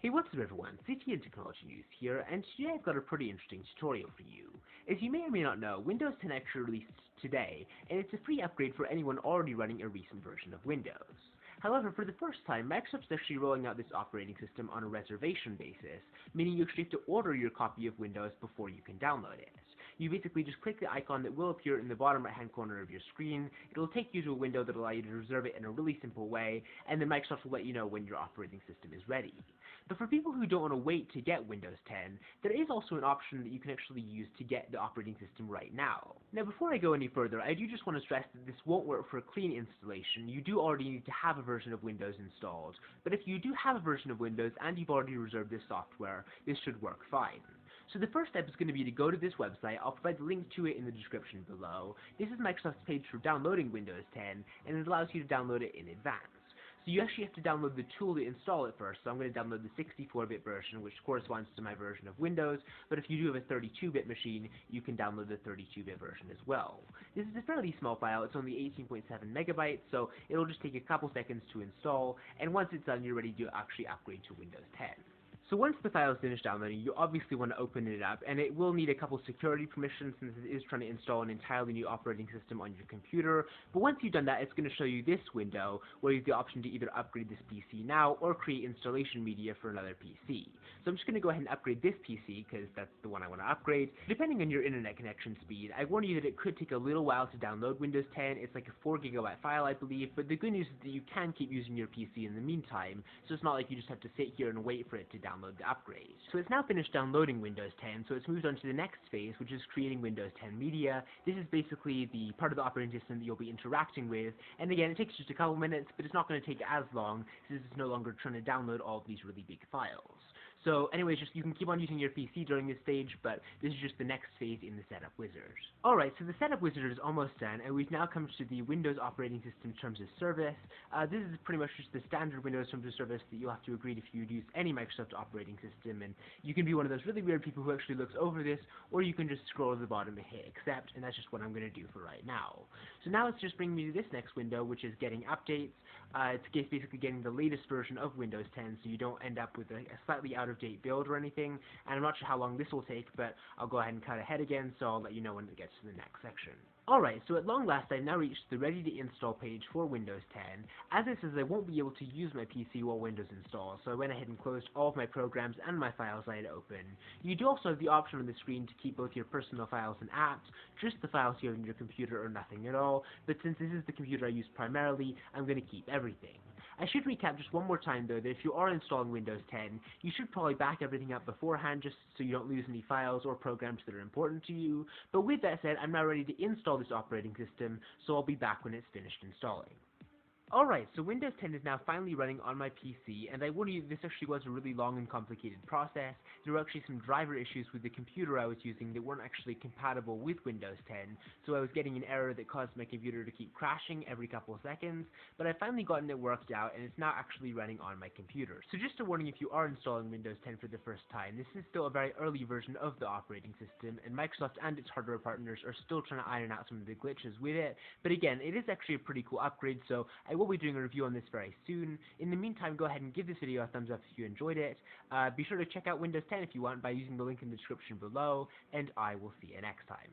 Hey, what's up everyone, CT and Technology News here, and today I've got a pretty interesting tutorial for you. As you may or may not know, Windows 10 actually released today, and it's a free upgrade for anyone already running a recent version of Windows. However, for the first time, Microsoft's actually rolling out this operating system on a reservation basis, meaning you actually have to order your copy of Windows before you can download it. You basically just click the icon that will appear in the bottom right hand corner of your screen. It'll take you to a window that will allow you to reserve it in a really simple way, and then Microsoft will let you know when your operating system is ready. But for people who don't want to wait to get Windows 10, there is also an option that you can actually use to get the operating system right now. Now before I go any further, I do just want to stress that this won't work for a clean installation. You do already need to have a version of Windows installed, but if you do have a version of Windows and you've already reserved this software, this should work fine. So the first step is going to be to go to this website. I'll provide the link to it in the description below. This is Microsoft's page for downloading Windows 10, and it allows you to download it in advance. So you actually have to download the tool to install it first. So I'm going to download the 64-bit version, which corresponds to my version of Windows, but if you do have a 32-bit machine, you can download the 32-bit version as well. This is a fairly small file. It's only 18.7 megabytes, so it'll just take a couple seconds to install, and once it's done, you're ready to actually upgrade to Windows 10. So once the file is finished downloading, you obviously want to open it up, and it will need a couple security permissions since it is trying to install an entirely new operating system on your computer. But once you've done that, it's going to show you this window where you have the option to either upgrade this PC now or create installation media for another PC. So I'm just going to go ahead and upgrade this PC because that's the one I want to upgrade. Depending on your internet connection speed, I warn you that it could take a little while to download Windows 10. It's like a 4 GB file, I believe, but the good news is that you can keep using your PC in the meantime, so it's not like you just have to sit here and wait for it to download the upgrade. So it's now finished downloading Windows 10, so it's moved on to the next phase, which is creating Windows 10 media. This is basically the part of the operating system that you'll be interacting with, and again, it takes just a couple minutes, but it's not going to take as long since it's no longer trying to download all of these really big files. So anyways, you can keep on using your PC during this stage, but this is just the next phase in the setup wizard. Alright, so the setup wizard is almost done, and we've now come to the Windows operating system terms of service. This is pretty much just the standard Windows terms of service that you'll have to agree to if you use any Microsoft operating system, and you can be one of those really weird people who actually looks over this, or you can just scroll to the bottom and hit accept, and that's just what I'm going to do for right now. So now it's just bringing me to this next window, which is getting updates. It's basically getting the latest version of Windows 10, so you don't end up with a slightly out-of-date build or anything, and I'm not sure how long this will take, but I'll go ahead and cut ahead again, so I'll let you know when it gets to the next section. Alright, so at long last I've now reached the ready to install page for Windows 10. As it says, I won't be able to use my PC while Windows installs, so I went ahead and closed all of my programs and my files I had open. You do also have the option on the screen to keep both your personal files and apps, just the files you have on your computer or nothing at all, but since this is the computer I use primarily, I'm going to keep everything. I should recap just one more time though that if you are installing Windows 10, you should probably back everything up beforehand just so you don't lose any files or programs that are important to you. But with that said, I'm now ready to install this operating system, so I'll be back when it's finished installing. Alright, so Windows 10 is now finally running on my PC, and I warn you, this actually was a really long and complicated process. There were actually some driver issues with the computer I was using that weren't actually compatible with Windows 10, so I was getting an error that caused my computer to keep crashing every couple of seconds, but I've finally gotten it worked out, and it's now actually running on my computer. So just a warning if you are installing Windows 10 for the first time, this is still a very early version of the operating system, and Microsoft and its hardware partners are still trying to iron out some of the glitches with it, but again, it is actually a pretty cool upgrade, so I will be doing a review on this very soon. In the meantime, go ahead and give this video a thumbs up if you enjoyed it. Be sure to check out Windows 10 if you want by using the link in the description below, and I will see you next time.